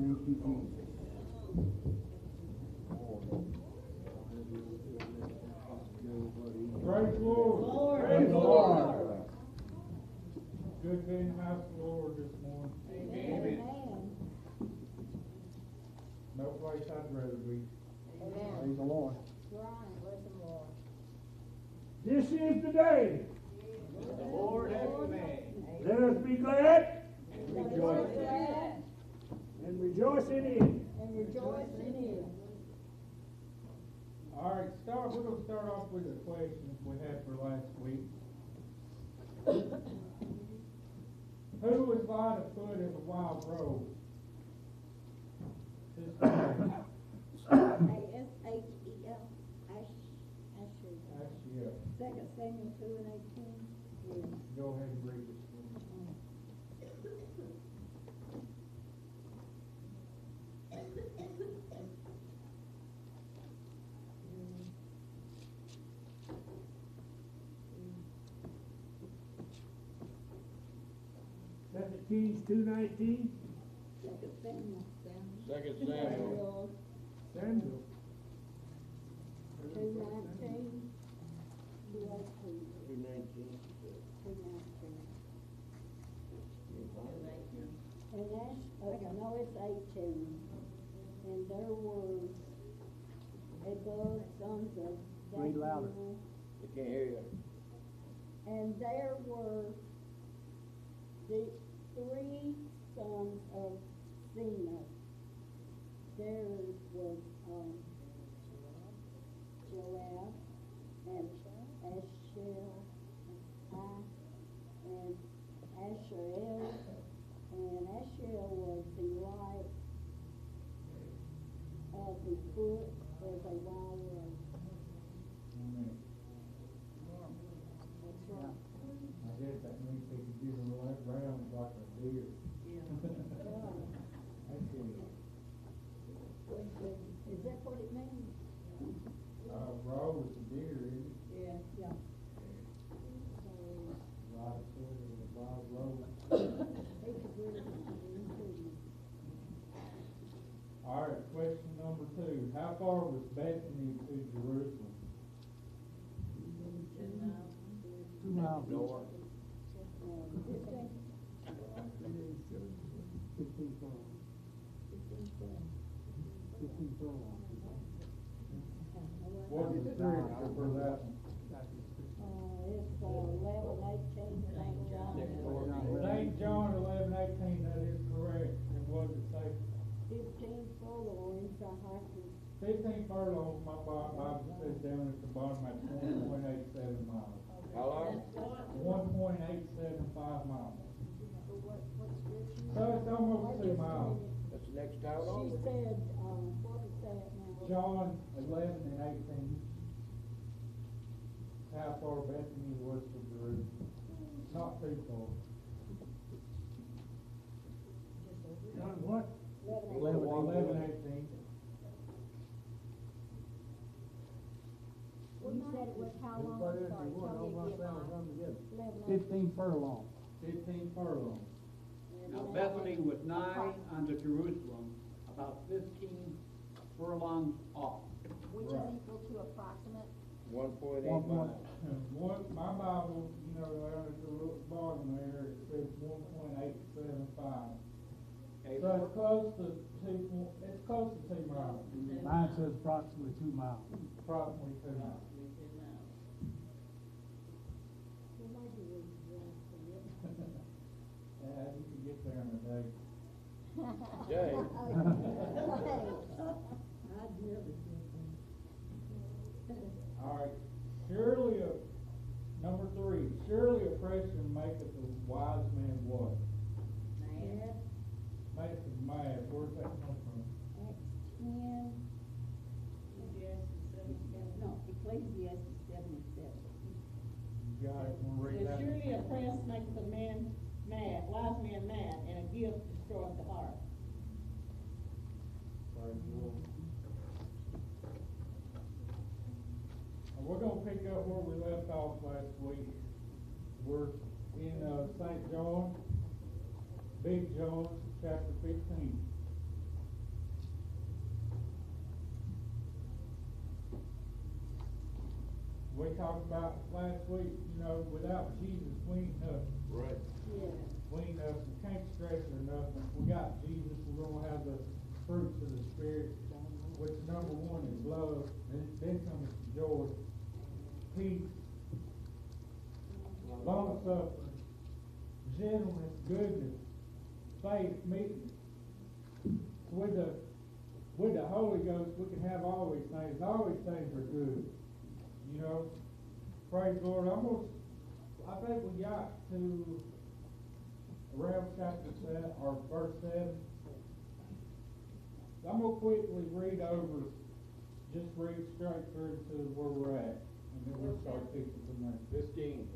Praise the Lord. Praise the Lord. Good to be in the house of the Lord this morning. Amen. No place I'd rather be. Praise the Lord. This is the day. The Lord hath made. Let us be glad Rejoice. and rejoice in it. All right, we're going to start off with the questions we had for last week. Who was light of foot as a wild rose? A-S-H-E-L. Ashiel. 2 Samuel 2:18. Go ahead and read this one. Second Kings 2:19. 2 Samuel. Second Samuel. Samuel. 2:19. 2:18. 2:19. 2:19. And that's, okay, no, it's 18. And there were above sons of Read louder. Bethlehem. They can't hear you. And there were the 3 sons of Zena. There was Joab and Ashel and Asherel. And Asherel was the light of the foot as a wild rose. Amen. That's right. I guess that means they could give him right round like a deer. That's it. Is that what it means? Rose is a deer, isn't it? Yeah. Yeah. Light of foot as a wild rose. They could really include. All right, question number 2. How far was Bethany to Jerusalem? 2 miles. North. 15 furlongs. 15 furlongs. What was the scripture for that one? It's 11:18, St. John. St. John 11:18, that is correct. And what did it say? 15 furlongs, I have to. 15 furlongs, my Bible says down at the bottom at 1.87 miles. How long? 1.875 miles. So it's almost 2 miles. That's the next town She over. said, what is that now? John 11:18. How far Bethany was to Jerusalem. Not too far. John what? 11:18. You said it was how long? Sorry, tell me again. 15 furlongs. 15 furlongs. Now Bethany was nigh unto Jerusalem, about 15 furlongs off. Which is Right. equal to approximate. 1.8 miles. My Bible, down at the bottom there, it says 1.875. Okay, So it's close to 2 miles. Mine says approximately 2 miles. Approximately 2 miles. Yeah, you can get there in a day. Jay. I'd never All right. Number 3, surely oppression maketh a wise man what? Mad. Maketh him mad. Where's that come from? Acts 10. No, Ecclesiastes 7:7. You got it. Want to read that? Surely a press maketh a man mad, wise man mad, and a gift destroyeth the heart. Praise the Lord. We're going to pick up where we left off last week. We're in St. John, Big John, chapter 15. We talked about last week, you know, without Jesus, we ain't nothing. Right. Yeah. We ain't nothing, can't stress or nothing. If we got Jesus, we're gonna have the fruits of the Spirit, which number one is love, then comes joy, peace, long suffering, gentleness, goodness, faith, meekness. With the Holy Ghost, we can have all these things. All these things are good. You know, praise the Lord. I think we got to around chapter 7 or verse 7. I'm gonna quickly read over, just read straight through to where we're at, and then we'll start teaching from there. 15.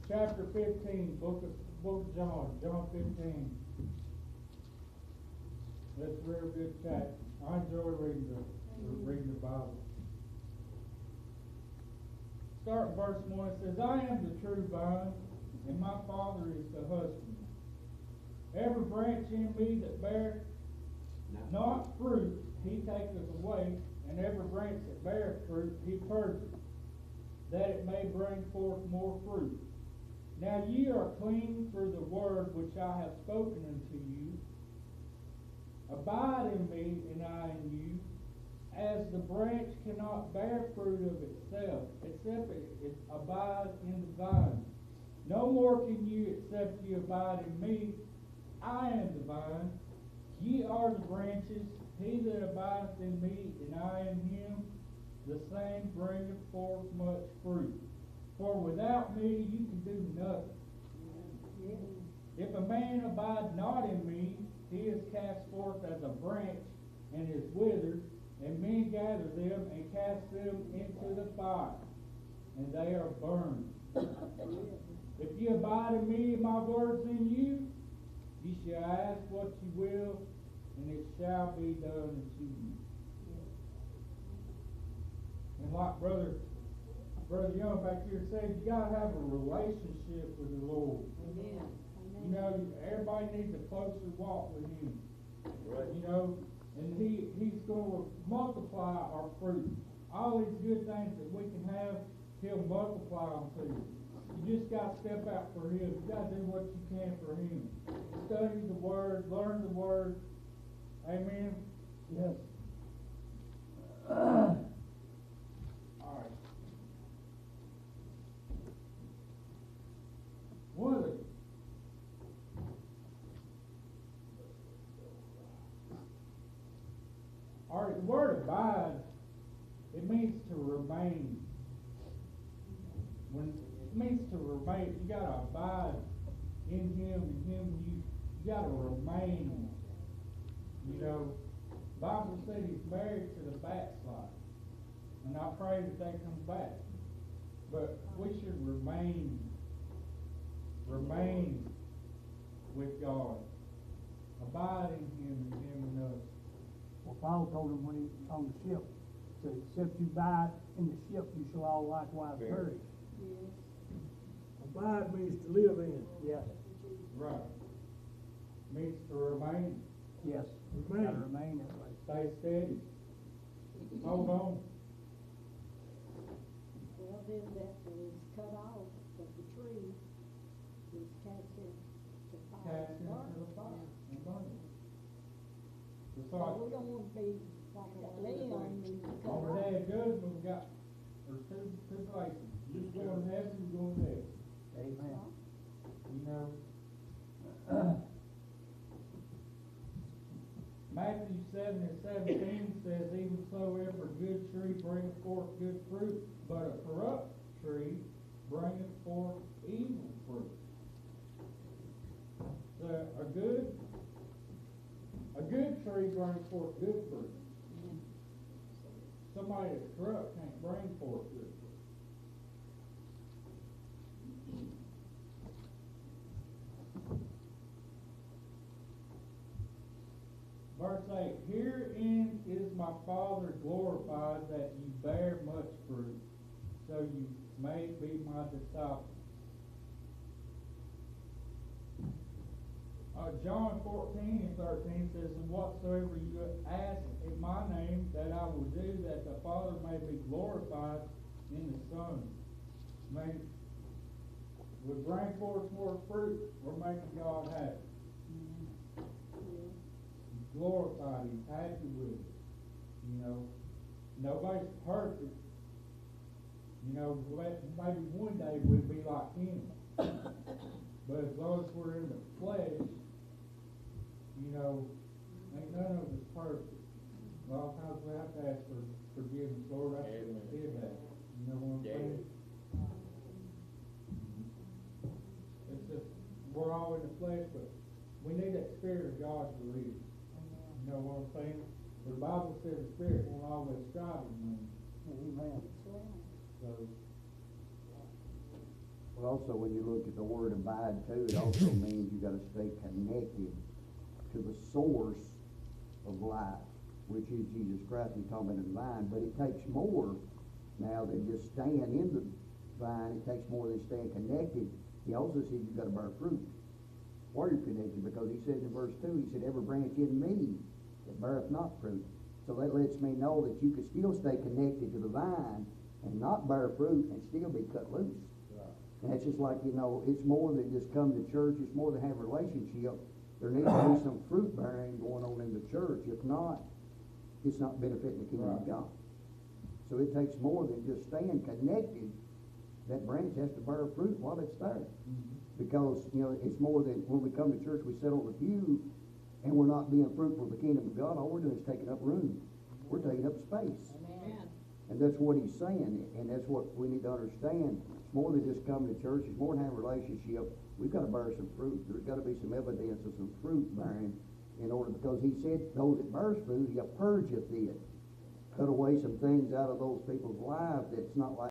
Chapter 15, book of John 15. That's a real good chapter. I enjoy reading the Bible. Start verse 1. It says, I am the true vine, and my Father is the husbandman. Every branch in me that beareth not fruit, he taketh away, and every branch that beareth fruit, he purgeth, that it may bring forth more fruit. Now ye are clean through the word which I have spoken unto you. Abide in me, and I in you. As the branch cannot bear fruit of itself, except it abide in the vine. No more can you except ye abide in me. I am the vine, ye are the branches. He that abideth in me, and I in him, the same bringeth forth much fruit. For without me you can do nothing. If a man abide not in me, he is cast forth as a branch, and is withered, and men gather them and cast them into the fire, and they are burned. If you abide in me, and my words in you, ye shall ask what you will, and it shall be done unto you. And like Brother Young back here said, you gotta have a relationship with the Lord. Amen. You know, everybody needs a closer walk with Him. Right. You know, and He's going to multiply our fruit. All these good things that we can have, He'll multiply them to you. You just got to step out for Him. You got to do what you can for Him. Study the Word, learn the Word. Amen. Yes. All right. One of the the word abide, it means to remain. When it means to remain, you gotta abide in Him, and Him you gotta remain. You know, Bible said He's married to the backslider, and I pray that they come back. But we should remain with God, abide in Him and Him in us. Well, Paul told him when he was on the ship, said, except you abide in the ship, you shall all likewise perish. Yes. Abide means to live in. Yes. Right. Means to remain. Yes. Remain. Gotta remain that way. Stay steady. Hold on. Well, then that was cut off, but the tree was cast into fire. Cast into the fire and burn it. It's So like we don't want to be like that Leon and cut on the off. day of judgment, we got, there's two places. You go to heaven, you go to hell. Amen. You know? Matthew 7 and 17 says, even so every good tree bringeth forth good fruit, but a corrupt tree bringeth forth evil fruit. So a good tree brings forth good fruit. Somebody that's corrupt can't bring forth good fruit. Verse 8, herein is my Father glorified, that you bear much fruit, so you may be my disciples. John 14 and 13 says, and whatsoever you ask in my name, that I will do, that the Father may be glorified in the sun, would bring forth more fruit or making God happy. Glorified, he's happy with it. You know, nobody's perfect. You know, maybe one day we'll be like him. But as long as we're in the flesh, you know, ain't none of us perfect. A lot of times we have to ask for forgiveness, Lord, I Amen. did that. You know what I'm saying? It's just, we're all in the flesh, but we need that Spirit of God to live. You know what I'm saying? The Bible says the Spirit won't always strive with me. Amen. So, Well, also, when you look at the word abide too, it also means you gotta stay connected to the source of life, which is Jesus Christ. We're talking about the vine, but it takes more now than just staying in the vine. It takes more than staying connected. He also says you gotta bear fruit while you're connected, because he says in verse 2, he said, every branch in me that beareth not fruit. So that lets me know that you can still stay connected to the vine and not bear fruit and still be cut loose. And it's just like, you know, it's more than just come to church, it's more than have a relationship. There needs to be some fruit bearing going on in the church. If not, it's not benefiting the kingdom of God. So it takes more than just staying connected. That branch has to bear fruit while it's there. Because, you know, it's more than when we come to church, we sit on the pew and we're not being fruitful for the kingdom of God. All we're doing is taking up room. We're taking up space. Amen. And that's what he's saying, and that's what we need to understand. It's more than just coming to church, it's more than having a relationship. We've got to bear some fruit. There's got to be some evidence of some fruit bearing in order, because he said, those that bears fruit, he purgeth it. Cut away some things out of those people's lives that's not like